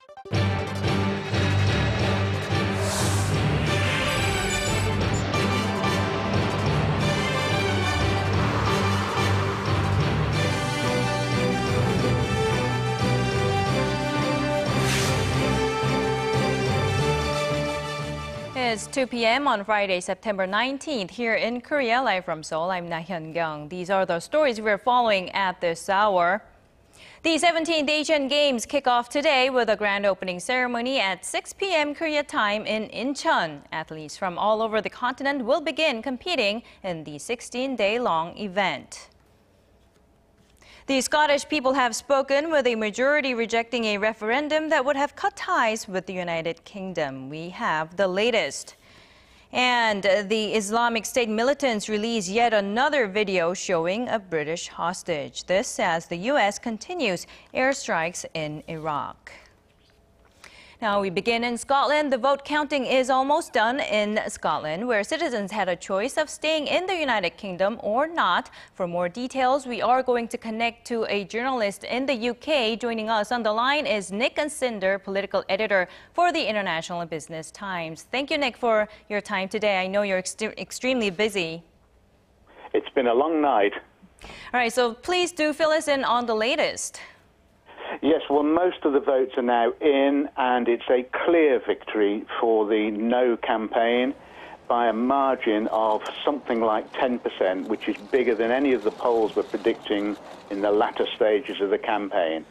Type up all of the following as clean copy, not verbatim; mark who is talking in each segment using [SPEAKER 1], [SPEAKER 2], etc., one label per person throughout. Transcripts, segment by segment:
[SPEAKER 1] It's 2 p.m. on Friday, September 19th. Here in Korea, live from Seoul, I'm Laah Hyun-kyung. These are the stories we're following at this hour. The 17th Asian Games kick off today with a grand opening ceremony at 6 p.m. Korea time in Incheon. Athletes from all over the continent will begin competing in the 16-day-long event. The Scottish people have spoken, with a majority rejecting a referendum that would have cut ties with the United Kingdom. We have the latest. And the Islamic State militants release yet another video showing a British hostage. This as the U.S. continues airstrikes in Iraq. Now we begin in Scotland. The vote counting is almost done in Scotland, where citizens had a choice of staying in the United Kingdom or not. For more details, we are going to connect to a journalist in the UK. Joining us on the line is Nick Cinder, political editor for the International Business Times. Thank you, Nick, for your time today. I know you're extremely busy.
[SPEAKER 2] It's been a long night.
[SPEAKER 1] All right, so please do fill us in on the latest.
[SPEAKER 2] Yes, well, most of the votes are now in, and it's a clear victory for the No campaign by a margin of something like 10%, which is bigger than any of the polls were predicting in the latter stages of the campaign.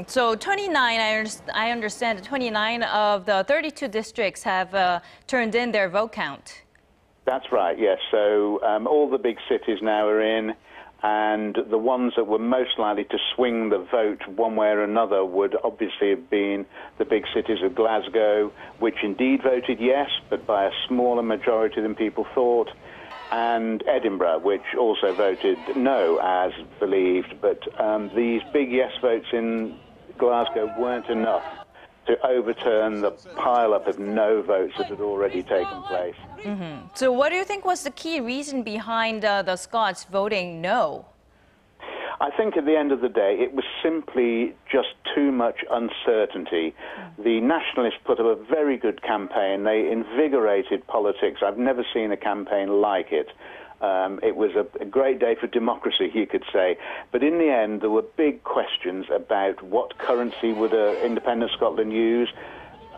[SPEAKER 1] So 29, I understand that 29 of the 32 districts have turned in their vote count.
[SPEAKER 2] That's right, yes. So all the big cities now are in. And the ones that were most likely to swing the vote one way or another would obviously have been the big cities of Glasgow, which indeed voted yes, but by a smaller majority than people thought, and Edinburgh, which also voted no, as believed. But these big yes votes in Glasgow weren't enough to overturn the pile-up of no votes that had already taken place.
[SPEAKER 1] So what do you think was the key reason behind the Scots voting no?
[SPEAKER 2] I think at the end of the day, it was simply just too much uncertainty. The Nationalists put up a very good campaign. They invigorated politics. I've never seen a campaign like it. It was a great day for democracy, you could say. But in the end, there were big questions about what currency would independent Scotland use.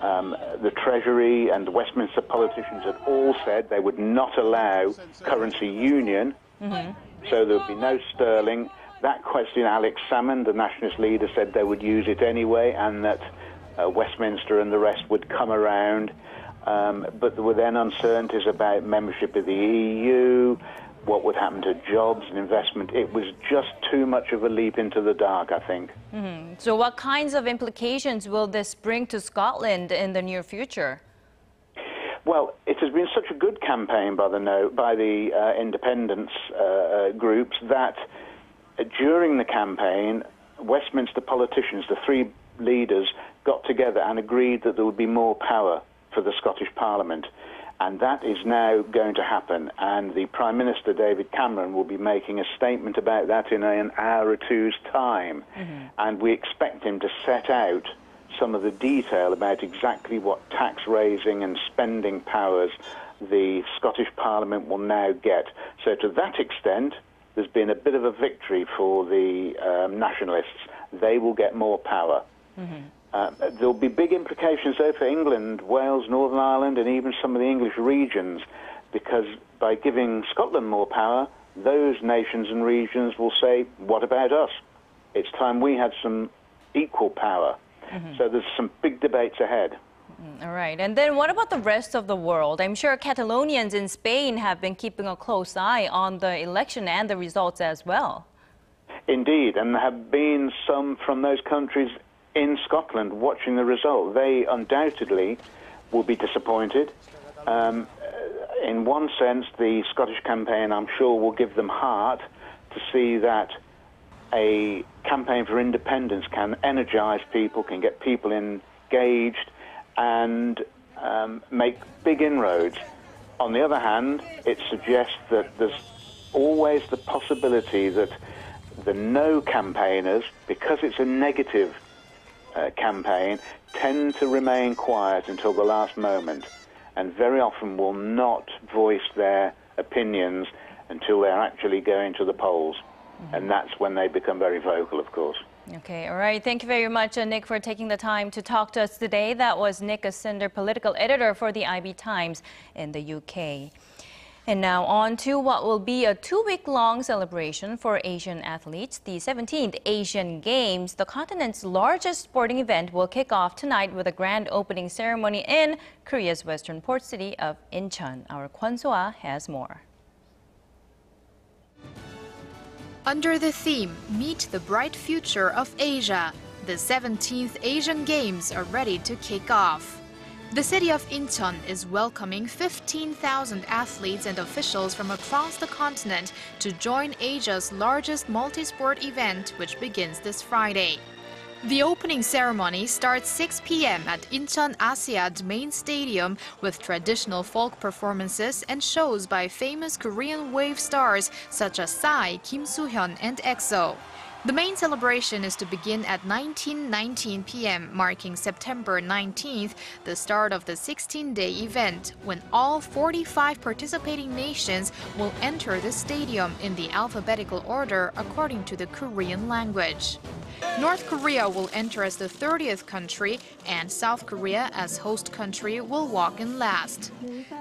[SPEAKER 2] The Treasury and the Westminster politicians had all said they would not allow currency union, so there would be no sterling. That question, Alex Salmond, the nationalist leader, said they would use it anyway, and that Westminster and the rest would come around. But there were then uncertainties about membership of the EU, what would happen to jobs and investment. It was just too much of a leap into the dark, I think.
[SPEAKER 1] So what kinds of implications will this bring to Scotland in the near future?
[SPEAKER 2] Well, it has been such a good campaign by the independence groups that during the campaign, Westminster politicians, the three leaders, got together and agreed that there would be more power for the Scottish Parliament. And that is now going to happen. And the Prime Minister, David Cameron, will be making a statement about that in an hour or two's time. And we expect him to set out some of the detail about exactly what tax raising and spending powers the Scottish Parliament will now get. So to that extent, there's been a bit of a victory for the nationalists. They will get more power. There'll be big implications, though, for England, Wales, Northern Ireland, and even some of the English regions, because by giving Scotland more power, those nations and regions will say, what about us? It's time we had some equal power. So there's some big debates ahead.
[SPEAKER 1] All right. And then what about the rest of the world? I'm sure Catalonians in Spain have been keeping a close eye on the election and the results as well.
[SPEAKER 2] Indeed, and there have been some from those countries in Scotland watching the result. They undoubtedly will be disappointed. In one sense, the Scottish campaign, I'm sure, will give them heart to see that a campaign for independence can energize people, can get people engaged, and make big inroads. On the other hand, it suggests that there's always the possibility that the no campaigners, because it's a negative campaign tend to remain quiet until the last moment and very often will not voice their opinions until they're actually going to the polls. And that's when they become very vocal, of course.
[SPEAKER 1] Okay, all right. Thank you very much, Nick, for taking the time to talk to us today. That was Nick Asinder, political editor for the IB Times in the UK. And now on to what will be a 2-week-long celebration for Asian athletes. The 17th Asian Games, the continent's largest sporting event, will kick off tonight with a grand opening ceremony in Korea's western port city of Incheon. Our Kwon So-ah has more.
[SPEAKER 3] Under the theme, Meet the Bright Future of Asia, the 17th Asian Games are ready to kick off. The city of Incheon is welcoming 15,000 athletes and officials from across the continent to join Asia's largest multi-sport event, which begins this Friday. The opening ceremony starts 6 p.m. at Incheon Asiad main stadium with traditional folk performances and shows by famous Korean wave stars such as Psy, Kim Soo-hyun, and EXO. The main celebration is to begin at 19:19 p.m., marking September 19th, the start of the 16-day event, when all 45 participating nations will enter the stadium in the alphabetical order according to the Korean language. North Korea will enter as the 30th country, and South Korea as host country will walk in last.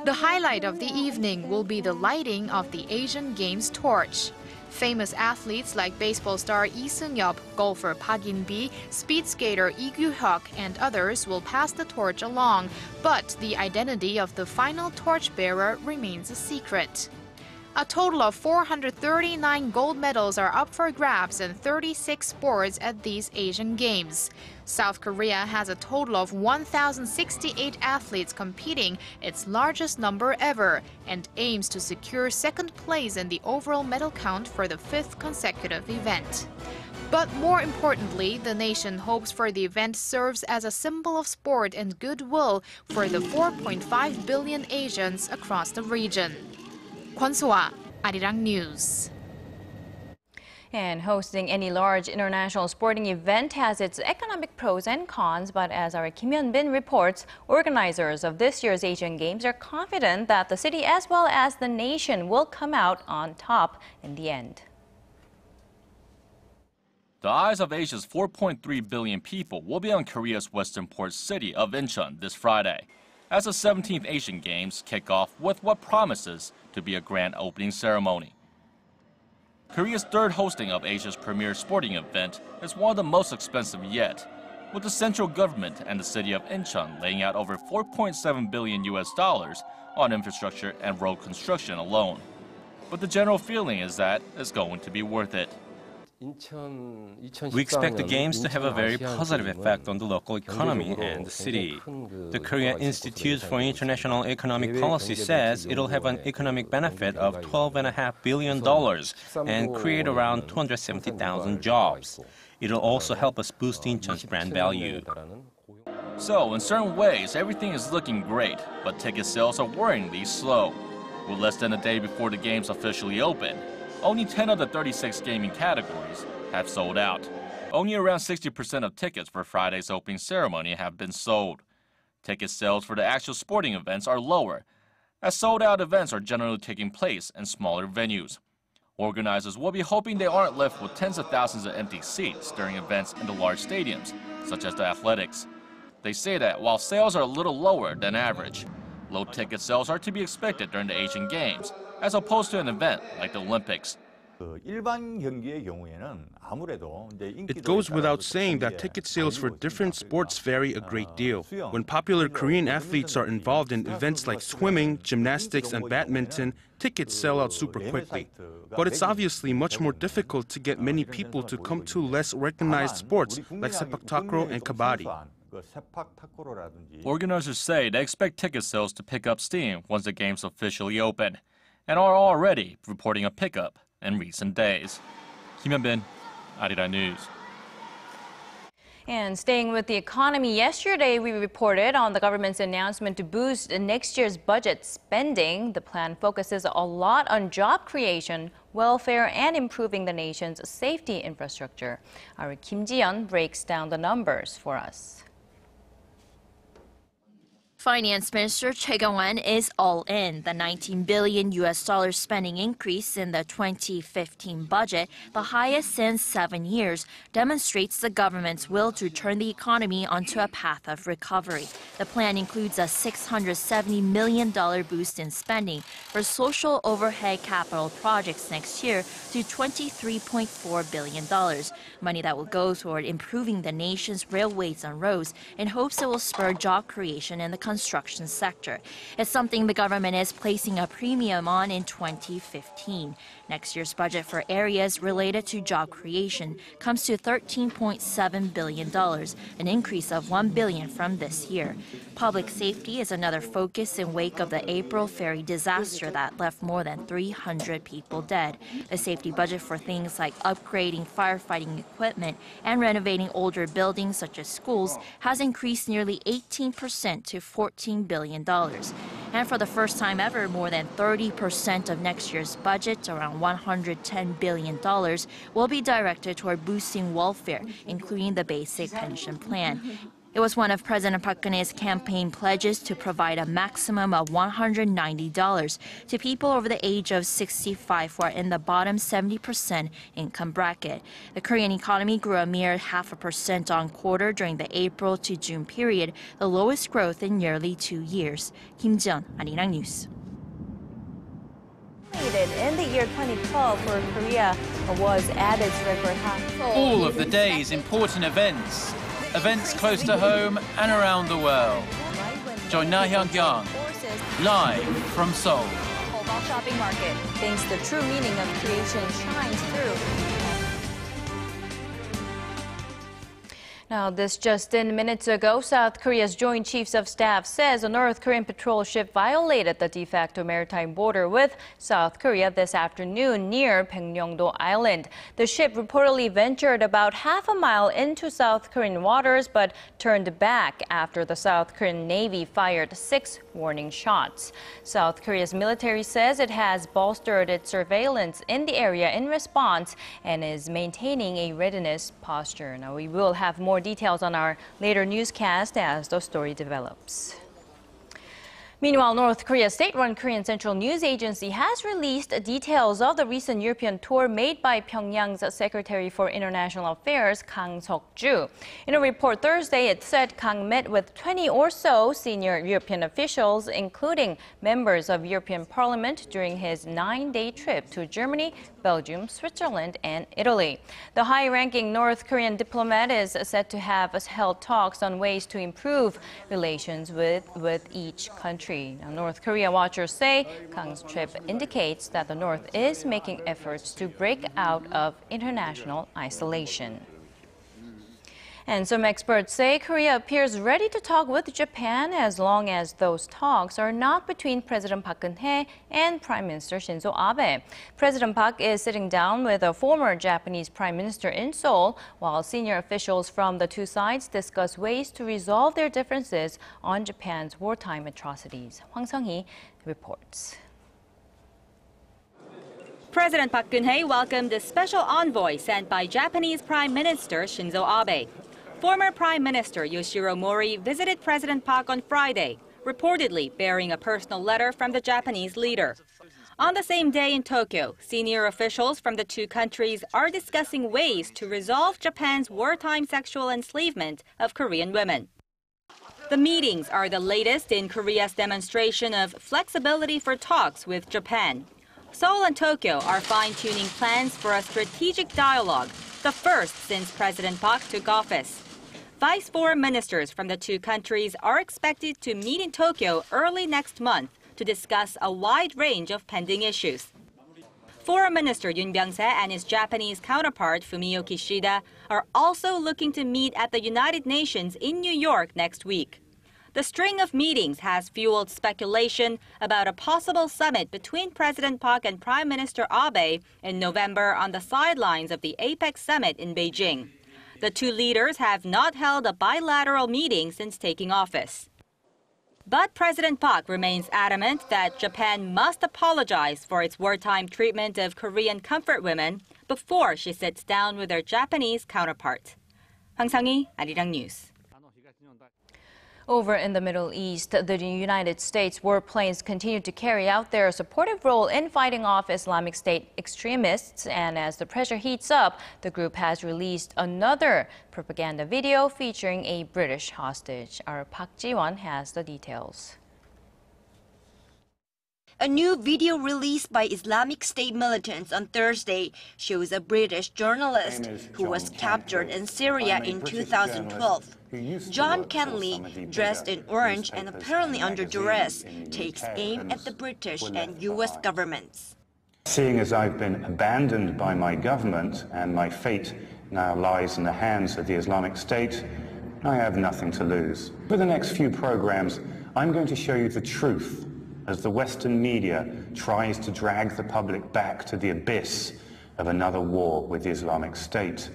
[SPEAKER 3] The highlight of the evening will be the lighting of the Asian Games torch. Famous athletes like baseball star Lee Seung-yup, golfer Park In-bi, speed skater Lee Kyu-hyuk, and others will pass the torch along, but the identity of the final torchbearer remains a secret. A total of 439 gold medals are up for grabs in 36 sports at these Asian Games. South Korea has a total of 1,068 athletes competing, its largest number ever, and aims to secure second place in the overall medal count for the 5th consecutive event. But more importantly, the nation hopes for the event serves as a symbol of sport and goodwill for the 4.5 billion Asians across the region. Kwon So-ah, ARIRANG News.
[SPEAKER 1] And hosting any large international sporting event has its economic pros and cons, but as our Kim Hyun-bin reports, organizers of this year's Asian Games are confident that the city as well as the nation will come out on top in the end.
[SPEAKER 4] The eyes of Asia's 4.3 billion people will be on Korea's western port city of Incheon this Friday, as the 17th Asian Games kick off with what promises to be a grand opening ceremony. Korea's third hosting of Asia's premier sporting event is one of the most expensive yet, with the central government and the city of Incheon laying out over $4.7 billion on infrastructure and road construction alone. But the general feeling is that it's going to be worth it.
[SPEAKER 5] We expect the Games to have a very positive effect on the local economy and the city. The Korea Institute for International Economic Policy says it'll have an economic benefit of $12.5 billion and create around 270,000 jobs. It'll also help us boost Incheon's brand value.
[SPEAKER 4] So, in certain ways, everything is looking great, but ticket sales are worryingly slow. With less than a day before the Games officially open, only 10 of the 36 gaming categories have sold out. Only around 60% of tickets for Friday's opening ceremony have been sold. Ticket sales for the actual sporting events are lower, as sold-out events are generally taking place in smaller venues. Organizers will be hoping they aren't left with tens of thousands of empty seats during events in the large stadiums, such as the athletics. They say that while sales are a little lower than average, low ticket sales are to be expected during the Asian Games, as opposed to an event like the Olympics.
[SPEAKER 6] It goes without saying that ticket sales for different sports vary a great deal. When popular Korean athletes are involved in events like swimming, gymnastics, and badminton, tickets sell out super quickly. But it's obviously much more difficult to get many people to come to less recognized sports like sepak takraw and kabaddi.
[SPEAKER 4] Organizers say they expect ticket sales to pick up steam once the Games officially open, and are already reporting a pickup in recent days. Kim Hyun-bin, ARIRANG News.
[SPEAKER 1] And staying with the economy, yesterday we reported on the government's announcement to boost next year's budget spending. The plan focuses a lot on job creation, welfare, and improving the nation's safety infrastructure. Our Incheon breaks down the numbers for us.
[SPEAKER 7] Finance Minister Choi Kyung-won is all in. The $19 billion spending increase in the 2015 budget, the highest since 7 years, demonstrates the government's will to turn the economy onto a path of recovery. The plan includes a $670 million boost in spending for social overhead capital projects next year to $23.4 billion, money that will go toward improving the nation's railways and roads in hopes it will spur job creation in the construction sector. It's something the government is placing a premium on in 2015. Next year's budget for areas related to job creation comes to $13.7 billion, an increase of $1 billion from this year. Public safety is another focus in wake of the April ferry disaster that left more than 300 people dead. The safety budget for things like upgrading firefighting equipment and renovating older buildings such as schools has increased nearly 18% to $14 billion. And for the first time ever, more than 30% of next year's budget, around $110 billion, will be directed toward boosting welfare, including the basic pension plan. It was one of President Park Geun-hye's campaign pledges to provide a maximum of $190 to people over the age of 65 who are in the bottom 70% income bracket. The Korean economy grew a mere 0.5% on quarter during the April to June period, the lowest growth in nearly 2 years. Incheon, ARIRANG News.
[SPEAKER 1] In the year 2012 for Korea was at its record high.
[SPEAKER 8] All of the day's important events close to home and around the world. Join Laah Hyun-kyung live from Seoul.
[SPEAKER 1] Shopping market thinks the true meaning of creation shines through. Now, this just in minutes ago, South Korea's Joint Chiefs of Staff says a North Korean patrol ship violated the de facto maritime border with South Korea this afternoon near Baekneungdo Island. The ship reportedly ventured about half a mile into South Korean waters but turned back after the South Korean Navy fired 6 warning shots. South Korea's military says it has bolstered its surveillance in the area in response and is maintaining a readiness posture. Now, we will have more details on our later newscast as the story develops. Meanwhile, North Korea's state-run Korean Central News Agency has released details of the recent European tour made by Pyongyang's Secretary for International Affairs, Kang Seok-ju. In a report Thursday, it said Kang met with 20 or so senior European officials, including members of European Parliament, during his 9-day trip to Germany, Belgium, Switzerland, and Italy. The high-ranking North Korean diplomat is said to have held talks on ways to improve relations with each country. Now, North Korea watchers say Kang's trip indicates that the North is making efforts to break out of international isolation. And some experts say Korea appears ready to talk with Japan as long as those talks are not between President Park Geun-hye and Prime Minister Shinzo Abe. President Park is sitting down with a former Japanese Prime Minister in Seoul, while senior officials from the two sides discuss ways to resolve their differences on Japan's wartime atrocities. Hwang Sung-hee reports.
[SPEAKER 9] President Park Geun-hye welcomed the special envoy sent by Japanese Prime Minister Shinzo Abe. Former Prime Minister Yoshiro Mori visited President Park on Friday, reportedly bearing a personal letter from the Japanese leader. On the same day in Tokyo, senior officials from the two countries are discussing ways to resolve Japan's wartime sexual enslavement of Korean women. The meetings are the latest in Korea's demonstration of flexibility for talks with Japan. Seoul and Tokyo are fine-tuning plans for a strategic dialogue, the first since President Park took office. Vice foreign ministers from the two countries are expected to meet in Tokyo early next month to discuss a wide range of pending issues. Foreign Minister Yoon Byung-se and his Japanese counterpart Fumio Kishida are also looking to meet at the United Nations in New York next week. The string of meetings has fueled speculation about a possible summit between President Park and Prime Minister Abe in November on the sidelines of the APEC summit in Beijing. The two leaders have not held a bilateral meeting since taking office. But President Park remains adamant that Japan must apologize for its wartime treatment of Korean comfort women before she sits down with their Japanese counterpart. Hwang Sang-hee, ARIRANG News.
[SPEAKER 1] Over in the Middle East, the United States warplanes continue to carry out their supportive role in fighting off Islamic State extremists. And as the pressure heats up, the group has released another propaganda video featuring a British hostage. Our Park Ji-won has the details.
[SPEAKER 10] A new video released by Islamic State militants on Thursday shows a British journalist who was captured in Syria in 2012. John Kenley, dressed in orange and apparently under duress, takes aim at the British and U.S. governments.
[SPEAKER 11] Seeing as I've been abandoned by my government and my fate now lies in the hands of the Islamic State, I have nothing to lose. For the next few programs, I'm going to show you the truth as the Western media tries to drag the public back to the abyss of another war with the Islamic State.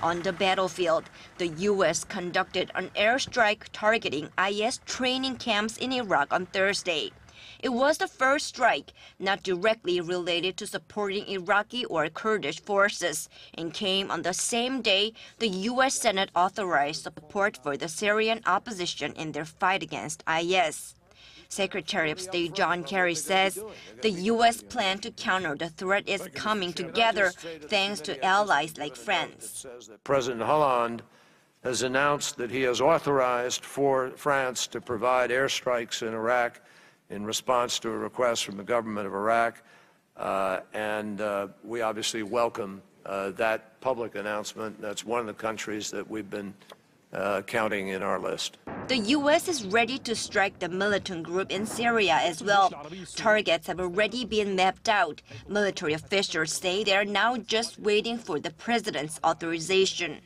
[SPEAKER 10] On the battlefield, the U.S. conducted an airstrike targeting IS training camps in Iraq on Thursday. It was the first strike not directly related to supporting Iraqi or Kurdish forces and came on the same day the U.S. Senate authorized support for the Syrian opposition in their fight against IS. Secretary of State John Kerry says the U.S. plan to counter the threat is coming together thanks to allies like France.
[SPEAKER 12] President Hollande has announced that he has authorized for France to provide airstrikes in Iraq in response to a request from the government of Iraq, and we obviously welcome that public announcement. That's one of the countries that we've been counting in our list.
[SPEAKER 10] The U.S. is ready to strike the militant group in Syria as well. Targets have already been mapped out. Military officials say they are now just waiting for the president's authorization.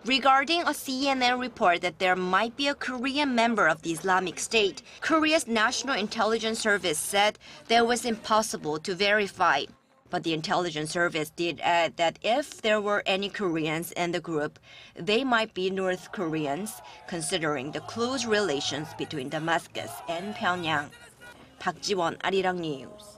[SPEAKER 10] Regarding a CNN report that there might be a Korean member of the Islamic State, Korea's National Intelligence Service said that it was impossible to verify. But the intelligence service did add that if there were any Koreans in the group, they might be North Koreans, considering the close relations between Damascus and Pyongyang. Park Ji-won, ARIRANG News.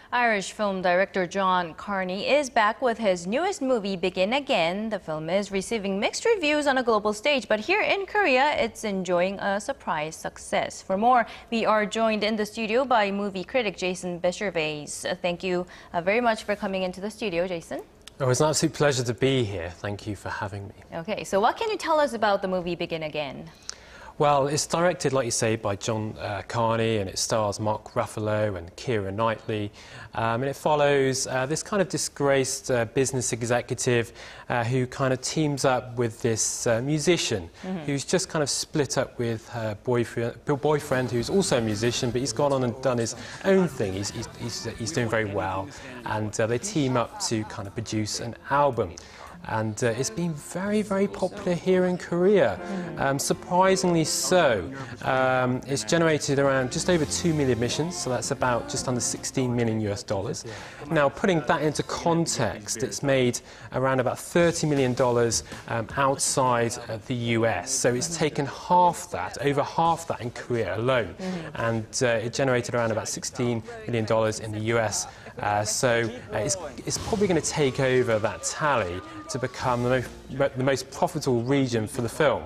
[SPEAKER 1] Irish film director John Carney is back with his newest movie, Begin Again. The film is receiving mixed reviews on a global stage, but here in Korea, it's enjoying a surprise success. For more, we are joined in the studio by movie critic Jason Bishervais. Thank you very much for coming into the studio, Jason.
[SPEAKER 13] Oh, it's an absolute pleasure to be here. Thank you for having me.
[SPEAKER 1] Okay, so what can you tell us about the movie Begin Again?
[SPEAKER 13] Well, it's directed, like you say, by John Carney, and it stars Mark Ruffalo and Keira Knightley. And it follows this kind of disgraced business executive who kind of teams up with this musician who's just kind of split up with her boyfriend who's also a musician, but he's gone on and done his own thing. He's doing very well, and they team up to kind of produce an album. And it's been very, very popular here in Korea, surprisingly so. It's generated around just over 2 million admissions, so that's about just under $16 million US. Now, putting that into context, it's made around about $30 million outside the US. So it's taken half that, over half that in Korea alone. And it generated around about $16 million in the US. So it's probably going to take over that tally to become the most profitable region for the film.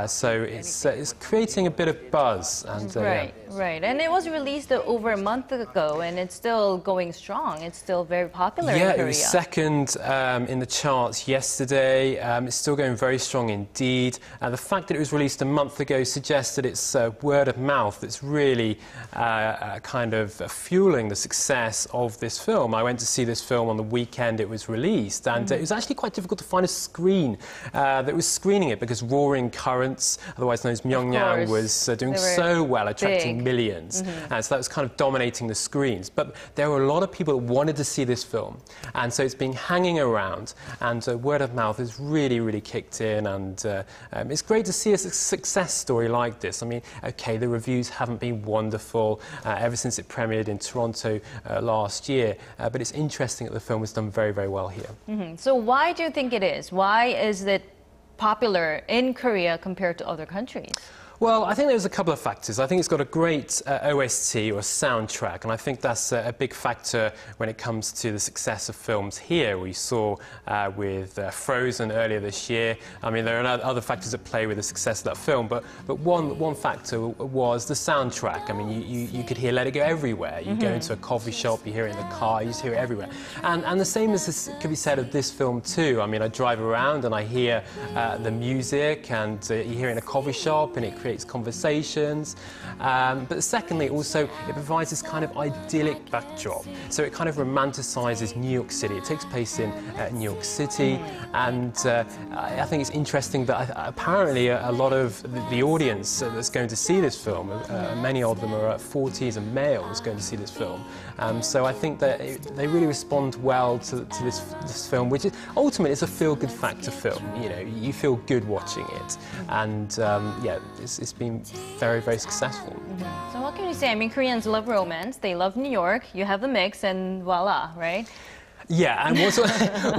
[SPEAKER 13] So it's creating a bit of buzz. And,
[SPEAKER 1] Right. And it was released over a month ago, and it's still going strong. It's still very popular in Korea.
[SPEAKER 13] Yeah, it was second in the charts yesterday. It's still going very strong indeed. The fact that it was released a month ago suggests that it's word of mouth that's really kind of fueling the success of of this film. I went to see this film on the weekend it was released, and it was actually quite difficult to find a screen that was screening it because Roaring Currents, otherwise known as Myeongyang, was doing so well, attracting millions. And so that was kind of dominating the screens. But there were a lot of people that wanted to see this film, and so it's been hanging around, and word of mouth has really, really kicked in, and it's great to see a success story like this. I mean, okay, the reviews haven't been wonderful ever since it premiered in Toronto last year, but it's interesting that the film has done very, very well here.
[SPEAKER 1] So why do you think it is? Why is it popular in Korea compared to other countries?
[SPEAKER 13] Well, I think there's a couple of factors. I think it's got a great OST or soundtrack, and I think that's a big factor when it comes to the success of films here. We saw with Frozen earlier this year. I mean, there are other factors at play with the success of that film, but one factor was the soundtrack. I mean, you could hear Let It Go everywhere. You go into a coffee shop, you hear it in the car, you just hear it everywhere. And the same as this could be said of this film too. I mean, I drive around and I hear the music, and you hear it in a coffee shop, and it creates conversations, but secondly also it provides this kind of idyllic backdrop, so it kind of romanticizes New York City. It takes place in New York City, and I think it's interesting that apparently a lot of the audience that's going to see this film, many of them are 40s and males going to see this film, so I think that they really respond well to this film, which is ultimately it's a feel-good factor film. You know, you feel good watching it, and yeah, it's been very, very successful.
[SPEAKER 1] So what can you say? I mean, Koreans love romance, they love New York, you have the mix, and voila, right?
[SPEAKER 13] Yeah, and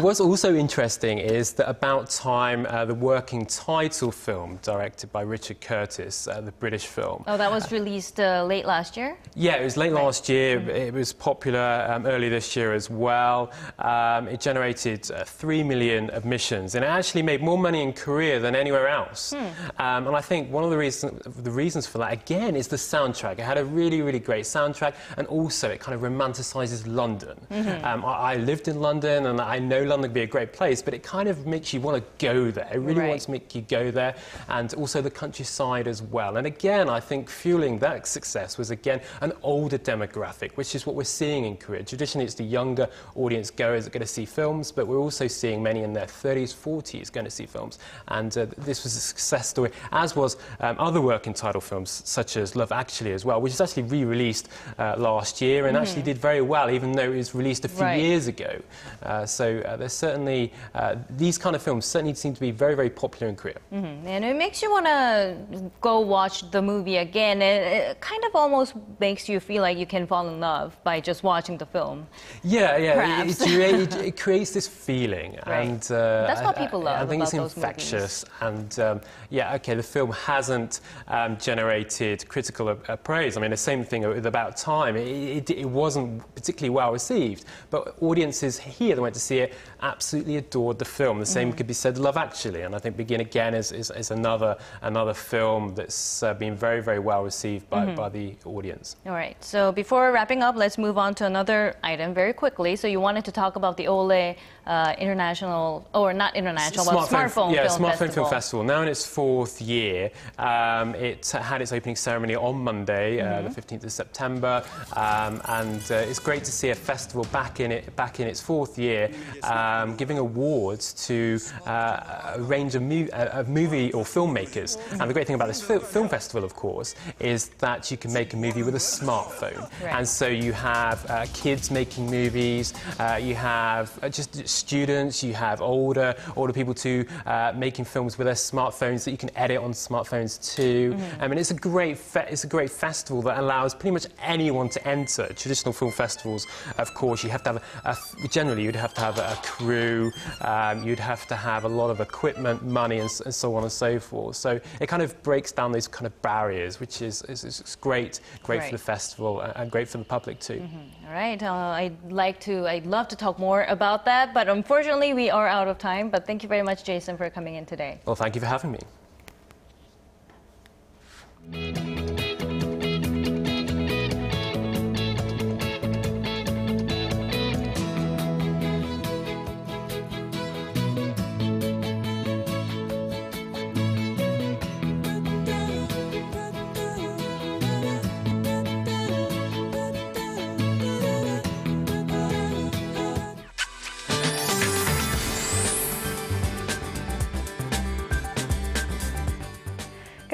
[SPEAKER 13] what's also interesting is that About Time, the working title film directed by Richard Curtis, the British film.
[SPEAKER 1] Oh, that was released late last year?
[SPEAKER 13] Yeah, it was late last year. It was popular early this year as well. It generated 3 million admissions, and it actually made more money in Korea than anywhere else. And I think one of the reasons for that, again, is the soundtrack. It had a really, really great soundtrack, and also it kind of romanticizes London. I lived in London, and I know London would be a great place, but it kind of makes you want to go there. It really wants to make you go there, and also the countryside as well. And again, I think fueling that success was, again, an older demographic, which is what we're seeing in Korea. Traditionally, it's the younger audience goers that are going to see films, but we're also seeing many in their 30s, 40s going to see films. And this was a success story, as was other working title films, such as Love Actually as well, which is actually re-released last year and actually did very well, even though it was released a few years ago. So there's certainly, these kind of films certainly seem to be very, very popular in Korea.
[SPEAKER 1] And it makes you want to go watch the movie again. It kind of almost makes you feel like you can fall in love by just watching the film.
[SPEAKER 13] Yeah, it creates this feeling. And
[SPEAKER 1] that's what people love.
[SPEAKER 13] I think it's infectious. And yeah, okay, the film hasn't generated critical praise. I mean, the same thing with About Time. It wasn't particularly well received, but audiences here that went to see it absolutely adored the film. The same could be said of Love Actually, and I think Begin Again is another film that's been very, very well received by the audience.
[SPEAKER 1] All right, so before wrapping up, let's move on to another item very quickly. So you wanted to talk about the Ole International, or not international, but Smartphone
[SPEAKER 13] Film Festival. Now in its 4th year, it had its opening ceremony on Monday, the 15th of September, and it's great to see a festival back in its 4th year, giving awards to a range of movie or filmmakers. And the great thing about this film festival, of course, is that you can make a movie with a smartphone. And so you have kids making movies, you have just students, you have older people too, making films with their smartphones that you can edit on smartphones too. I mean, it's a great festival that allows pretty much anyone to enter. Traditional film festivals, of course, you have to have generally you'd have to have a crew, you'd have to have a lot of equipment, money, and so on and so forth. So it kind of breaks down those kind of barriers, which is great for the festival and great for the public too.
[SPEAKER 1] All right, I'd love to talk more about that, but unfortunately we are out of time. But thank you very much, Jason, for coming in today.
[SPEAKER 13] Well, thank you for having me.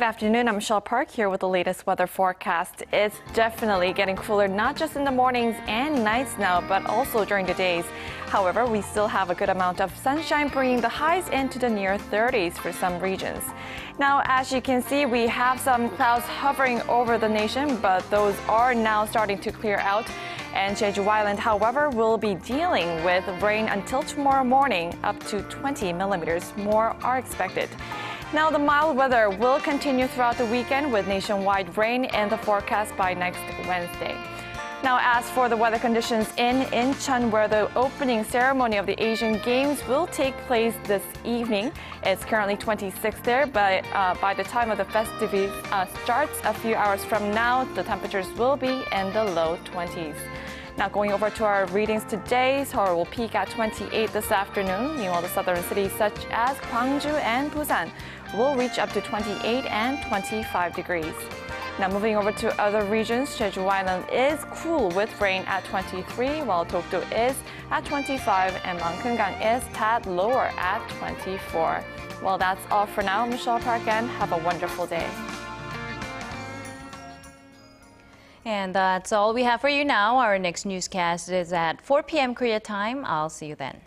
[SPEAKER 14] afternoon, I'm Michelle Park here with the latest weather forecast. It's definitely getting cooler, not just in the mornings and nights now, but also during the days. However, we still have a good amount of sunshine, bringing the highs into the near 30s for some regions. Now, as you can see, we have some clouds hovering over the nation, but those are now starting to clear out. And Jeju Island, however, will be dealing with rain until tomorrow morning. Up to 20 millimeters more are expected. Now, the mild weather will continue throughout the weekend with nationwide rain in the forecast by next Wednesday. Now, as for the weather conditions in Incheon, where the opening ceremony of the Asian Games will take place this evening, it's currently 26 there, but by the time of the festivities starts a few hours from now, the temperatures will be in the low 20s. Now, going over to our readings today, Seoul will peak at 28 this afternoon. Meanwhile, the southern cities such as Gwangju and Busan will reach up to 28 and 25 degrees. Now, moving over to other regions, Jeju Island is cool with rain at 23, while Dokdo is at 25, and Mangkeungang is tad lower at 24. Well, that's all for now. I'm Michelle Park, and have a wonderful day.
[SPEAKER 1] And that's all we have for you now. Our next newscast is at 4 p.m. Korea time. I'll see you then.